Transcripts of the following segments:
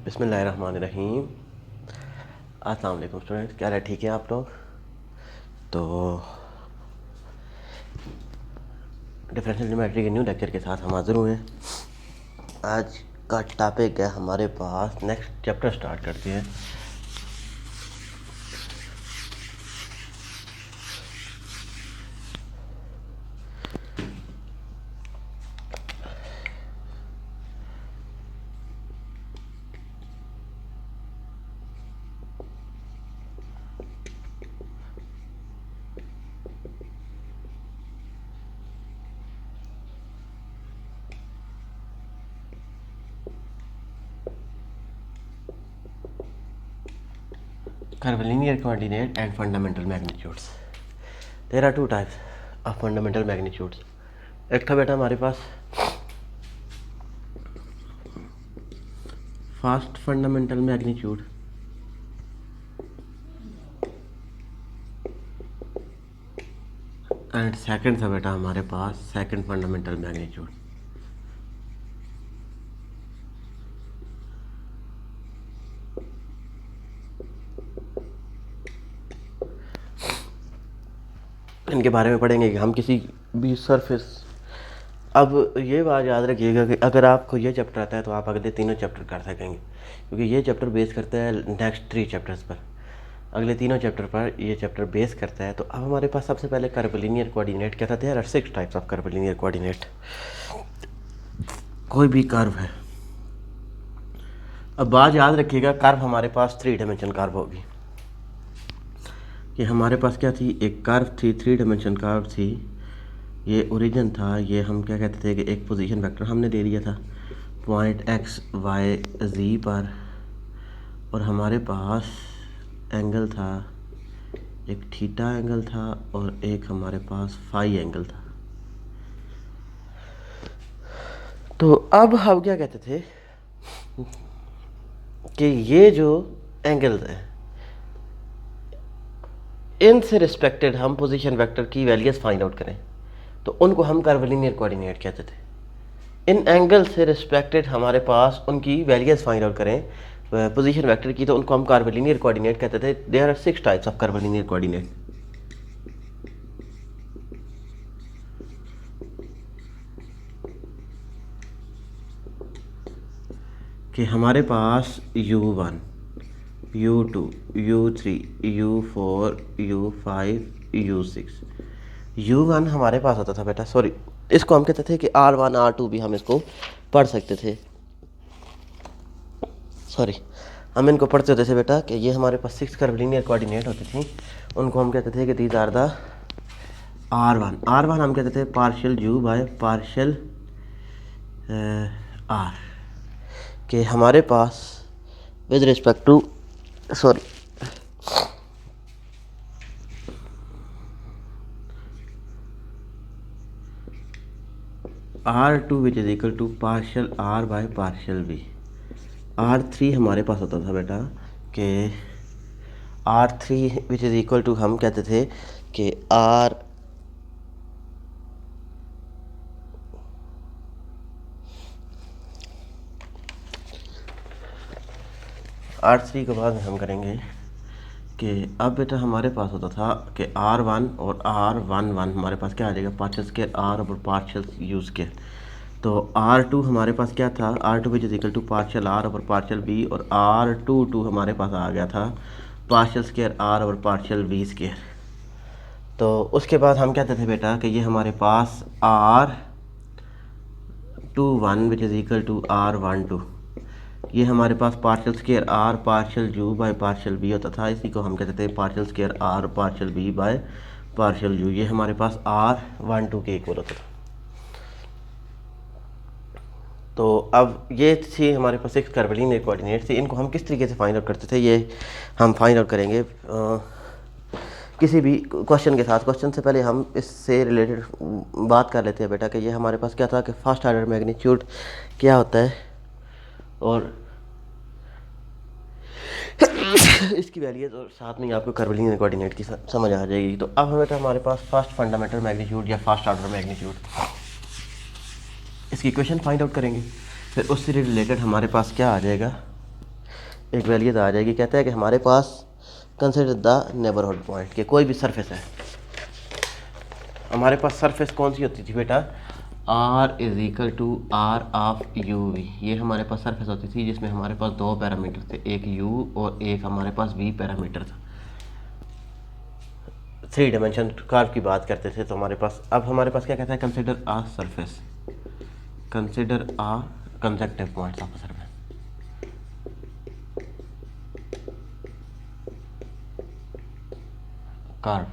बिस्मिल्लाहिर्रहमानिर्रहीम। अस्सलाम वालेकुम स्टूडेंट्स, क्या है, ठीक है आप लोग? तो डिफरेंशियल ज्योमेट्री के न्यू लेक्चर के साथ हम हाजिर हुए हैं। आज का टॉपिक है हमारे पास, नेक्स्ट चैप्टर स्टार्ट करते हैं। Curvilinear coordinate and fundamental magnitudes. There are two types of fundamental magnitudes. एक था बेटा हमारे पास first fundamental magnitude, and second था बेटा हमारे पास सेकंड फंडामेंटल मैग्नीट्यूड। इनके बारे में पढ़ेंगे कि हम किसी भी सरफेस, अब ये बात याद रखिएगा कि अगर आपको ये चैप्टर आता है तो आप अगले तीनों चैप्टर कर सकेंगे, क्योंकि ये चैप्टर बेस करता है नेक्स्ट 3 चैप्टर्स पर। अगले तीनों चैप्टर पर ये चैप्टर बेस करता है। तो अब हमारे पास सबसे पहले कर्वलिनियर कोऑर्डिनेट क्या था। There are 6 types of curvilinear coordinate. कोई भी कर्व है, अब बात याद रखिएगा, कर्व हमारे पास 3 डायमेंशन कर्व होगी। कि हमारे पास क्या थी, एक कर्व थी, 3 डायमेंशन कर्व थी। ये ओरिजिन था, ये हम क्या कहते थे कि एक पोजीशन वेक्टर हमने दे दिया था पॉइंट एक्स वाई जी पर, और हमारे पास एंगल था, एक थीटा एंगल था और एक हमारे पास फाई एंगल था। तो अब हम क्या कहते थे कि ये जो एंगल्स हैं, इनसे रिस्पेक्टेड हम पोजीशन वेक्टर की वैल्यूज फाइंड आउट करें तो उनको हम कर्वलिनियर कोऑर्डिनेट कहते थे। इन एंगल से रिस्पेक्टेड हमारे पास उनकी वैल्यूज फाइंड आउट करें पोजीशन वेक्टर की, तो उनको हम कर्वलिनियर कोऑर्डिनेट कहते थे। There are 6 types of curvilinear coordinate. कि हमारे पास u1, u2, u3, u4, u5, u6। u1 हमारे पास होता था बेटा, सॉरी इसको हम कहते थे कि r1 r2 भी हम इसको पढ़ सकते थे। सॉरी, हम इनको पढ़ते होते थे बेटा कि ये हमारे पास 6 कर्वलिनियर कोऑर्डिनेट होती थी। उनको हम कहते थे कि दीज आर द r1 हम कहते थे partial u by partial r। कि हमारे पास with respect to sorry r2 which is equal to partial r by partial v। r3 हमारे पास होता था बेटा कि r3 which is equal to, हम कहते थे कि r3 के बाद हम करेंगे कि अब बेटा हमारे पास होता था कि r1 और r11 हमारे पास क्या आ जाएगा, पार्शियल स्क्वायर r और पार्शियल u स्क्वायर। तो r2 हमारे पास क्या था, r2 which is equal to partial r और पार्शियल v, और r22 हमारे पास आ गया था पार्शियल स्क्वायर r और पार्शियल v स्क्वायर। तो उसके बाद हम कहते थे बेटा कि ये हमारे पास r21 which is equal to r12, ये हमारे पास partial square r partial u by partial v होता था। इसी को हम कहते थे partial square r partial v by partial u। ये हमारे पास r12 के इक्वल होता था। तो अब ये थी हमारे पास 6 कर्वलिनियर कोऑर्डिनेट थी। इनको हम किस तरीके से फाइंड आउट करते थे, ये हम फाइंड आउट करेंगे किसी भी क्वेश्चन के साथ। क्वेश्चन से पहले हम इससे रिलेटेड बात कर लेते हैं बेटा कि ये हमारे पास क्या था कि फर्स्ट ऑर्डर मैग्नीट्यूड क्या होता है और इसकी वैल्यूज, और साथ में आपको कर्वलिनियर कोऑर्डिनेट की समझ आ जाएगी। तो अब बेटा हमारे पास फर्स्ट फंडामेंटल मैग्नीट्यूड या फर्स्ट ऑर्डर मैग्नीट्यूड, इसकी इक्वेशन फाइंड आउट करेंगे। फिर उससे रिलेटेड हमारे पास क्या आ जाएगा एक वैल्यू तो आ जाएगी। कहता है कि हमारे पास कंसिडर द नेबरहुड पॉइंट, के कोई भी सरफेस है, हमारे पास सरफेस कौन सी होती थी बेटा, R is equal to R of U V. ये हमारे पास सरफेस होती थी जिसमें हमारे पास दो पैरामीटर थे, एक U और एक हमारे पास V पैरामीटर था। 3 डायमेंशन कर्व की बात करते थे। तो हमारे पास अब हमारे पास क्या कहता है, consider a surface, consider a consecutive points of surface. Curve,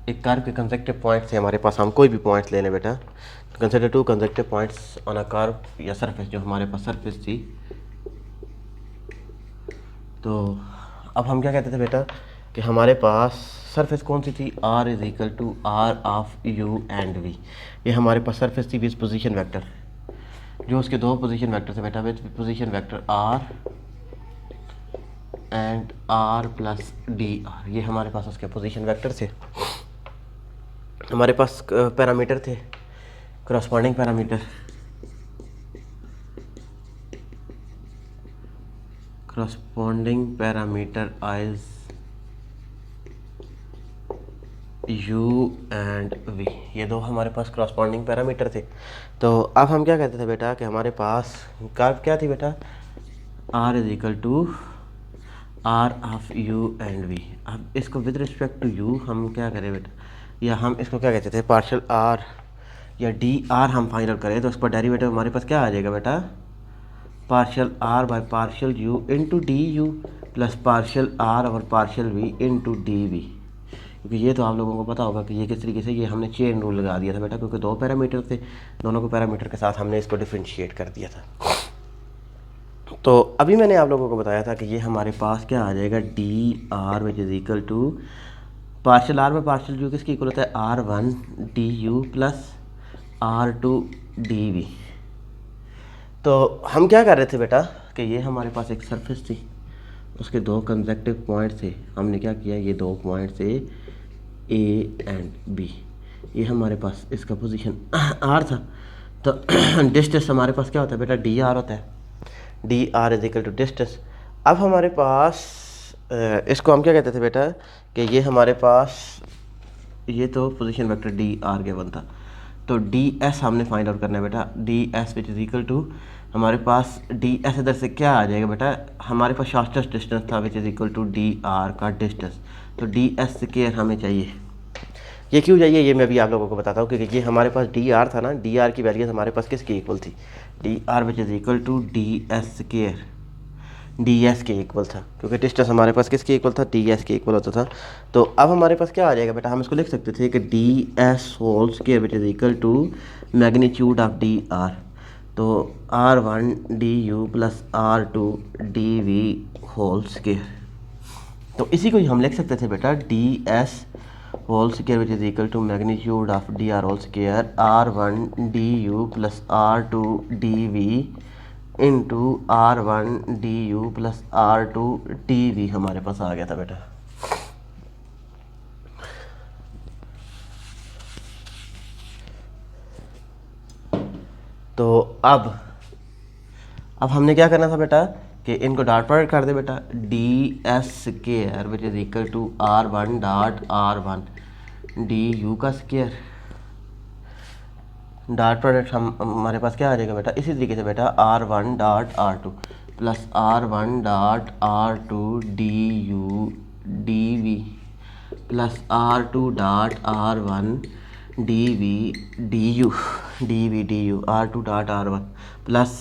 एक कर्व के कंसेक्टिव पॉइंट से हमारे पास हम कोई भी पॉइंट ले लें बेटा, consider 2 consecutive points on a curve या सरफेस, जो हमारे पास सरफेस थी। तो अब हम क्या कहते थे बेटा कि हमारे पास सरफेस कौन सी थी, R is equal to R of U and V. ये हमारे पास सरफेस थी विद पोजीशन वेक्टर, जो उसके दो पोजीशन वेक्टर थे बेटा, with position vector R and R plus DR। ये हमारे पास उसके पोजीशन वेक्टर थे। हमारे पास पैरामीटर थे, corresponding parameter, corresponding parameter is U and V। ये दो हमारे पास करस्पॉन्डिंग पैरामीटर थे। तो अब हम क्या कहते थे बेटा कि हमारे पास कर्व क्या थी बेटा, R is equal to R of U and V। अब इसको विद रिस्पेक्ट टू U हम क्या करें बेटा, या हम इसको क्या कहते थे, पार्शियल R या DR हम फाइंड आउट करें। तो उसका डेरिवेटिव हमारे पास क्या आ जाएगा बेटा, partial R by partial U into DU plus partial R और पार्शियल V इंटू DV। क्योंकि ये तो आप लोगों को पता होगा कि ये किस तरीके से, ये हमने चेन रूल लगा दिया था बेटा, क्योंकि दो पैरामीटर थे, दोनों को पैरामीटर के साथ हमने इसको डिफरेंशिएट कर दिया था। तो अभी मैंने आप लोगों को बताया था कि ये हमारे पास क्या आ जाएगा, DR which is equal to partial R by partial U किसकी इक्वल होता है, R1 DU plus R2 DV। तो हम क्या कर रहे थे बेटा कि ये हमारे पास एक सरफेस थी, उसके दो कंसेक्टिव पॉइंट थे। हमने क्या किया, ये दो पॉइंट थे A एंड B। ये हमारे पास इसका पोजीशन R था। तो डिस्टेंस हमारे पास क्या होता है बेटा, DR होता है, DR is equal to distance. अब हमारे पास इसको हम क्या कहते थे बेटा कि ये हमारे पास, ये तो पोजीशन वेक्टर DR गिवन था। तो DS हमने फाइंड आउट करना है बेटा, DS which is equal to हमारे पास DS इधर से क्या आ जाएगा बेटा, हमारे पास शॉर्टेस्ट डिस्टेंस था which is equal to DR का डिस्टेंस। तो DS स्क्वायर हमें चाहिए। ये क्यों चाहिए ये मैं भी आप लोगों को बताता हूँ, क्योंकि ये हमारे पास DR था ना, DR की वैल्यू हमारे पास किसकी इक्वल थी, DR which is equal to DS square, DS के इक्वल था, क्योंकि डिस्टेंस हमारे पास किसके इक्वल था, DS के इक्वल होता था। तो अब हमारे पास क्या आ जाएगा बेटा, हम इसको लिख सकते थे कि DS whole square which is equal to magnitude of DR। तो R1 DU plus R2 DV whole square. तो इसी को ही हम लिख सकते थे बेटा, DS whole square which is equal to magnitude of DR whole square R1 DU plus R2 DV into R1 DU plus R2 DV हमारे पास आ गया था बेटा। तो अब हमने क्या करना था बेटा कि इनको डॉट प्रोडक्ट कर दे बेटा, DS square which is equal to R1 dot R1 DU का स्क्वायर, डॉट प्रोडक्ट हमारे पास क्या आ जाएगा बेटा, इसी तरीके से बेटा R1 dot R2 plus R1 dot R2 DU DV plus R2 dot R1 DV DU R2 dot R1 plus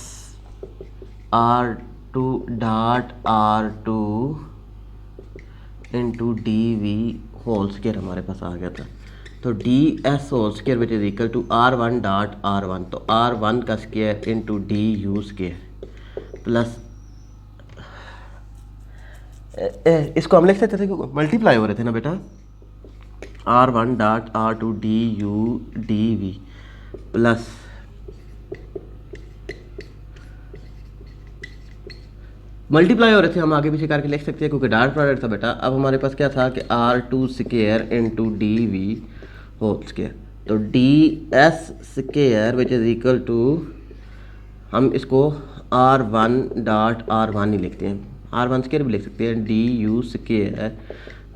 R2 dot R2 into DV whole square हमारे पास आ गया था। तो DS whole square which is equal to R1 dot R1, तो R1 का square into DU square plus इसको हम लिख सकते थे क्योंकि मल्टीप्लाई हो रहे थे ना बेटा, R1 dot R2 DU DV plus multiply हो रहे थे, हम आगे पीछे करके लिख सकते हैं क्योंकि डॉट प्रोडक्ट था बेटा। अब हमारे पास क्या था कि R2 square into DV whole square. तो DS square which is equal to, हम इसको r1 ही लिखते हैं, r1² भी लिख सकते हैं, du²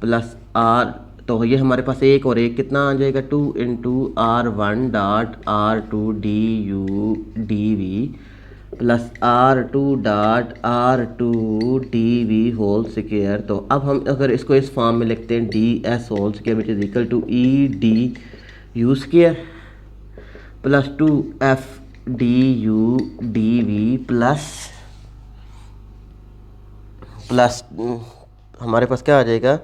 प्लस r, तो ये हमारे पास एक और एक कितना आ जाएगा 2 into r1.r2 du/dv plus r2.r2 dv whole square. तो अब हम अगर इसको इस फॉर्म में लिखते हैं ds whole square which is equal to e du² plus 2f du/dv plus हमारे पास क्या आ जाएगा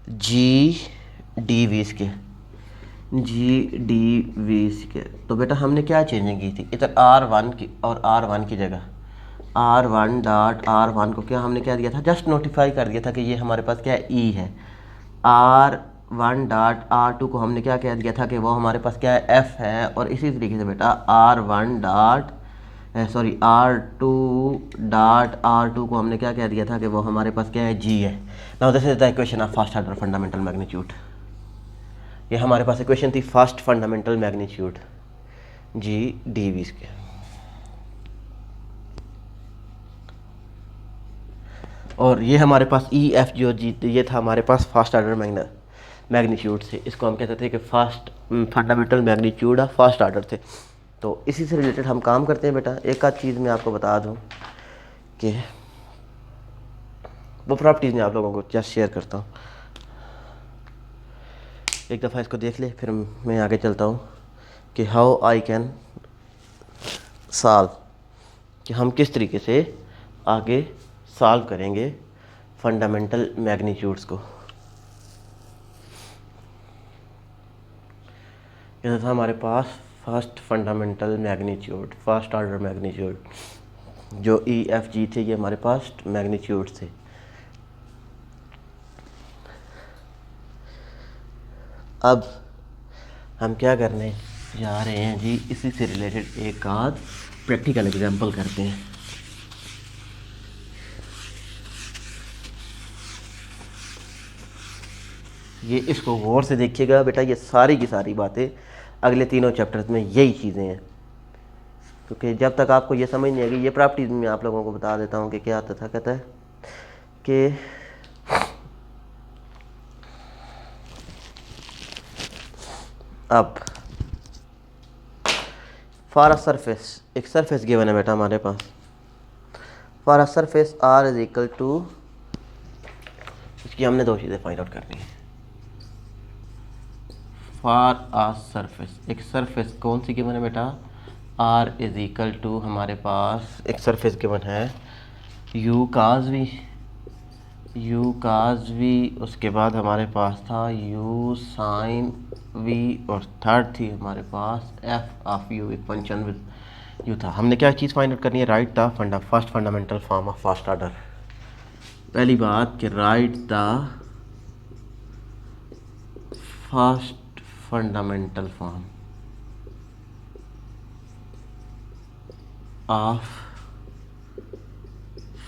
g/dv²। तो बेटा हमने क्या चेंजिंग की थी, इधर r1 की और r1 की जगह r1.r1 को क्या हमने क्या दिया था, जस्ट नोटिफाई कर दिया था कि ये हमारे पास क्या है e है। r1.r2 को हमने क्या कह दिया था कि वो हमारे पास क्या है f है। और इसी तरीके से बेटा r2.r2 को हमने क्या कह दिया था कि वो हमारे पास क्या है g है। Now this is the equation of first order fundamental magnitude. ये हमारे पास इक्वेशन थी फर्स्ट फंडामेंटल मैग्नीट्यूड g/dv²। और ये हमारे पास ई एफ जो जी ये था हमारे पास फर्स्ट ऑर्डर मैग्नीट्यूड से, इसको हम कहते थे कि first fundamental magnitude of first order थे। तो इसी से रिलेटेड हम काम करते हैं बेटा। एक आध चीज़ मैं आपको बता दूं कि वो प्रॉपर्टीज़ मैं आप लोगों को जस्ट शेयर करता हूँ। एक दफ़ा इसको देख ले, फिर मैं आगे चलता हूँ कि हाउ आई कैन सॉल्व, कि हम किस तरीके से आगे सॉल्व करेंगे फंडामेंटल मैग्नीट्यूड्स को। ये था हमारे पास first fundamental magnitude, first order magnitude जो ई एफ जी थे, ये हमारे पास मैग्नीट्यूड थे। अब हम क्या करने जा रहे हैं जी, इसी से रिलेटेड एक आध प्रैक्टिकल एग्जांपल करते हैं। ये इसको गौर से देखिएगा बेटा, ये सारी की सारी बातें अगले तीनों चैप्टर्स में यही चीज़ें हैं, क्योंकि जब तक आपको ये समझ नहीं आएगी, ये प्रॉपर्टीज मैं आप लोगों को बता देता हूँ कि क्या आता था। कहता है कि अब फॉर अ सरफेस, एक सरफेस गिवन है बेटा हमारे पास, for a surface R is equal to, इसकी हमने दो चीज़ें फाइंड आउट करनी है। फॉर आ सरफेस, एक सरफेस कौन सी गिवन है बेटा, आर इज इक्वल टू हमारे पास एक सरफेस गिवन है यू काज वी, उसके बाद हमारे पास था यू साइन वी, और थर्ड थी हमारे पास एफ ऑफ यू, एक फंक्शन विद यू था। हमने क्या चीज़ फाइंड आउट करनी है, right the first fundamental form of first order. पहली बात कि right the first fundamental form of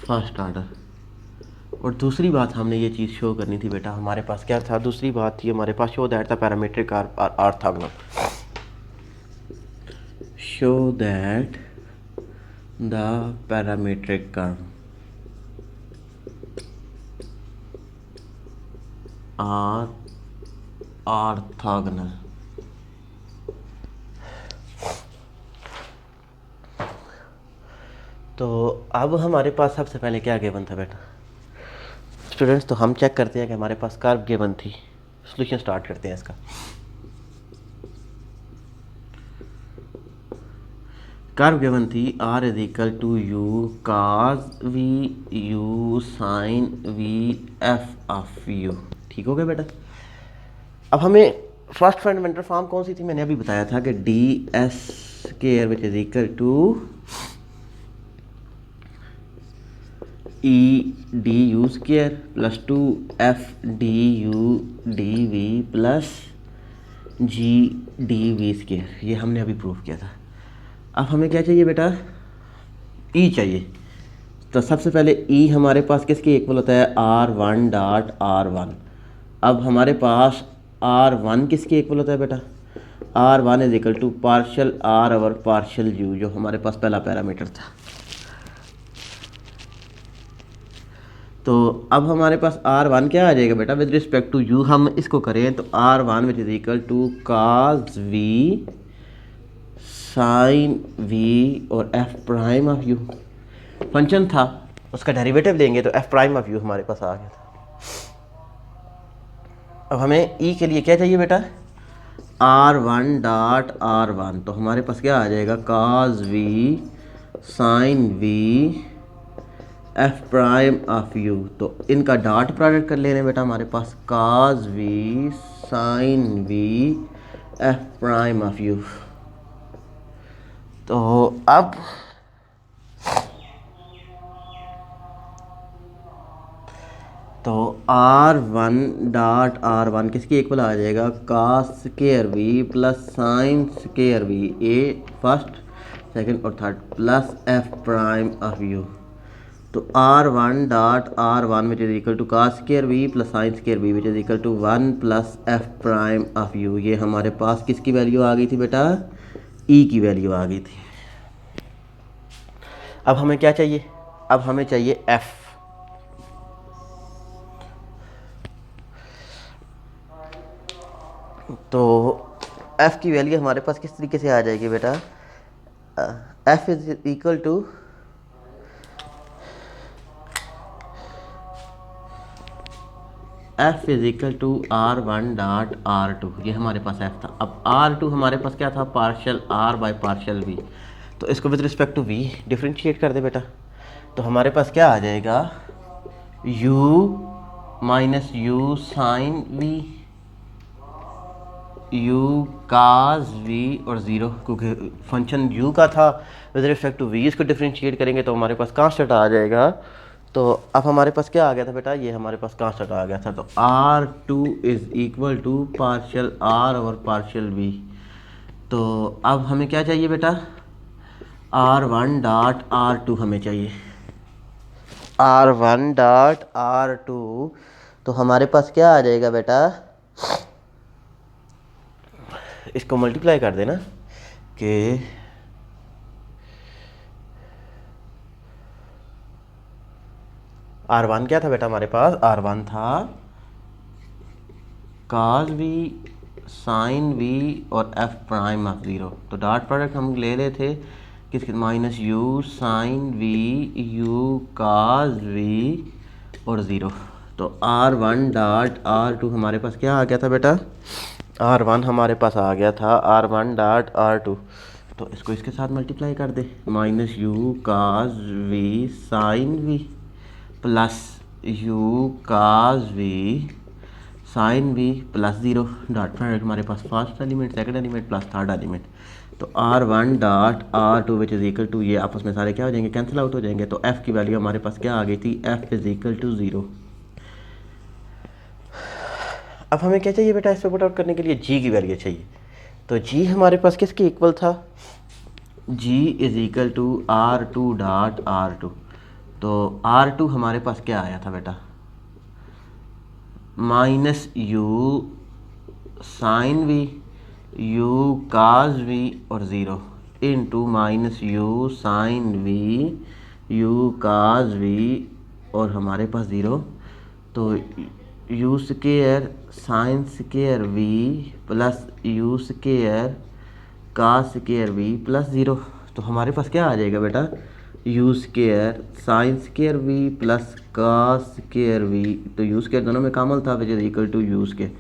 first order. और दूसरी बात हमने ये चीज़ शो करनी थी बेटा, हमारे पास क्या था, दूसरी बात थी हमारे पास show that the parametric orthogonal, show that the parametric curve are orthogonal. तो अब हमारे पास सबसे पहले क्या गिवन था बेटा स्टूडेंट्स, तो हम चेक करते हैं कि हमारे पास कर्व गिवन थी। सॉल्यूशन स्टार्ट करते हैं इसका। कर्व गिवन थी r is equal to u cos v u sine v f of u. ठीक हो गया बेटा। अब हमें फर्स्ट फंडामेंटल फॉर्म कौन सी थी, मैंने अभी बताया था कि d s square which is equal to e d you square plus 2f d u d v plus g d v square. ये हमने अभी प्रूव किया था। अब हमें क्या चाहिए बेटा, ई चाहिए। तो सबसे पहले ई हमारे पास किसके इक्वल होता है, r1.r1। अब हमारे पास r1 किसके इक्वल होता है बेटा, r1 is equal to partial r over partial u, जो हमारे पास पहला पैरामीटर था। तो अब हमारे पास R1 क्या आ जाएगा बेटा विद रिस्पेक्ट टू u, हम इसको करें तो R1 which is equal to cos v sin v और f prime of u function था, उसका डेरिवेटिव लेंगे तो f प्राइम ऑफ u हमारे पास आ गया था। अब हमें e के लिए क्या चाहिए बेटा R1 डॉट R1, तो हमारे पास क्या आ जाएगा cos v sin v f prime of u, तो इनका डॉट प्रोडक्ट कर लेने बेटा हमारे पास cos v sin v f prime of u। तो अब R1 डॉट R1 किसकी इक्वल आ जाएगा cos square v plus sine square v, a first second और third plus f prime of u। तो R1 dot R1 which is equal to cos square v plus sine square v which is equal to 1 plus f prime of u। ये हमारे पास किसकी value आ गई थी बेटा e की value आ गई थी। अब हमें क्या चाहिए, अब हमें चाहिए f। तो f की वैल्यू हमारे पास किस तरीके से आ जाएगी बेटा f is equal to f is equal to R1 dot R2, ये हमारे पास f था। अब R2 हमारे पास क्या था partial r by partial v, तो इसको with respect to v differentiate कर दे बेटा, तो हमारे पास क्या आ जाएगा u minus u sine v u cos v और ज़ीरो, क्योंकि फंक्शन u का था विद रिस्पेक्ट टू v, इसको डिफ्रेंशिएट करेंगे तो हमारे पास कांस्टेंट आ जाएगा। तो अब हमारे पास क्या आ गया था बेटा, ये हमारे पास कांस्टेंट आ गया था। तो R2 is equal to partial r और पार्शियल v। तो अब हमें क्या चाहिए बेटा R1 डॉट R2 हमें चाहिए R1 डॉट R2, तो हमारे पास क्या आ जाएगा बेटा, इसको मल्टीप्लाई कर देना कि R1 क्या था बेटा हमारे पास, R1 था cos v sin v और f प्राइम ऑफ ज़ीरो। तो डॉट प्रोडक्ट हम ले रहे थे किसके minus u sin v u cos v और ज़ीरो। तो R1 डॉट R2 हमारे पास क्या आ गया था बेटा, R1 हमारे पास आ गया था R1 डॉट R2, तो इसको इसके साथ मल्टीप्लाई कर दे minus u cos v sin v plus u cos v sin v plus zero. Dot product हमारे पास first element second element plus third element, तो R1 dot R2 which is equal to, ये आपस में सारे क्या हो जाएंगे कैंसिल आउट हो जाएंगे। तो f की वैल्यू हमारे पास क्या आ गई थी, f इज़ इक्वल टू 0। अब हमें क्या चाहिए बेटा इसको पुट आउट करने के लिए, g की वैल्यू चाहिए। तो g हमारे पास किसके इक्वल था, g is equal to R2 dot R2। तो R2 हमारे पास क्या आया था बेटा minus u sine v u cos v और zero into minus u sine v u cos v और हमारे पास ज़ीरो, तो u square sine square v plus u square cos square v plus zero. तो हमारे पास क्या आ जाएगा बेटा u square sine square v plus cos square v, तो u स्क्वायर दोनों में कामल था which is equal to u square.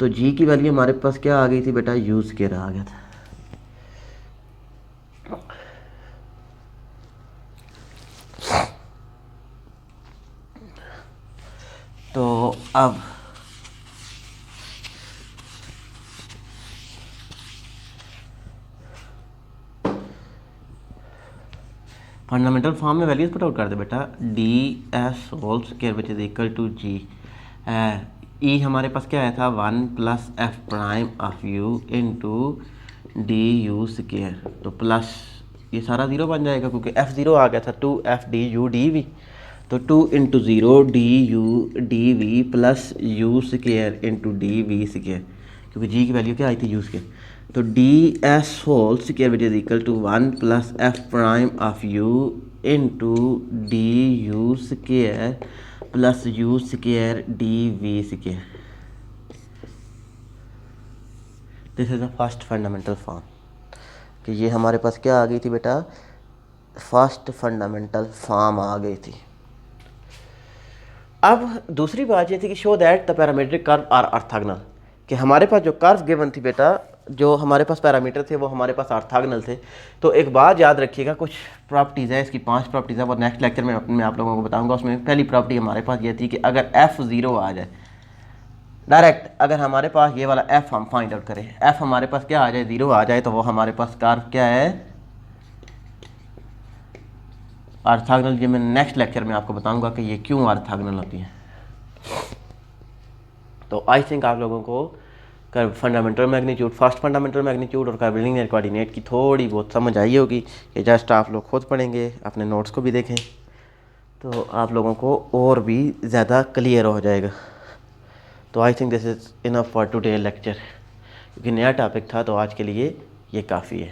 तो g की वैल्यू हमारे पास क्या आ गई थी बेटा, u स्क्वायर आ गया था। तो अब फंडामेंटल फॉर्म में वैल्यूज पुट आउट कर दे बेटा, D S whole square which is equal to G, E हमारे पास क्या आया था 1 plus F prime of U into D you square, तो प्लस ये सारा ज़ीरो बन जाएगा क्योंकि एफ ज़ीरो आ गया था 2f d u d we, तो 2 into zero D u d v plus you square into D v square, क्योंकि जी की वैल्यू क्या आई थी यू स्क्वायर। तो D S whole square which is equal to 1 plus F prime of U into D you square plus you square D v square. This is the first fundamental form. कि ये हमारे पास क्या आ गई थी बेटा, first fundamental form आ गई थी। अब दूसरी बात ये थी कि show that the parametric curve are orthogonal, कि हमारे पास जो कर्व गिवन थी बेटा, जो हमारे पास पैरामीटर थे वो हमारे पास ऑर्थोगोनल थे। तो एक बात याद रखिएगा, कुछ प्रॉपर्टीज़ है, इसकी 5 प्रॉपर्टीज़ है, वो नेक्स्ट लेक्चर में मैं आप लोगों को बताऊंगा। उसमें पहली प्रॉपर्टी हमारे पास ये थी कि अगर एफ 0 आ जाए डायरेक्ट, अगर हमारे पास ये वाला एफ हम फाइंड आउट करें, एफ हमारे पास क्या आ जाए, 0 आ जाए, तो वो हमारे पास कर्व क्या है, ऑर्थोगोनल। ये मैं नेक्स्ट लेक्चर में आपको बताऊंगा कि ये क्यों ऑर्थोगोनल होती है। तो आई थिंक आप लोगों को curve fundamental magnitude, first fundamental magnitude और कर्विलिनियर कोऑर्डिनेट की थोड़ी बहुत समझ आई होगी। ये जस्ट आप लोग खुद पढ़ेंगे, अपने नोट्स को भी देखें, तो आप लोगों को और भी ज़्यादा क्लियर हो जाएगा। तो I think this is enough for today lecture, क्योंकि नया टॉपिक था तो आज के लिए ये काफ़ी है।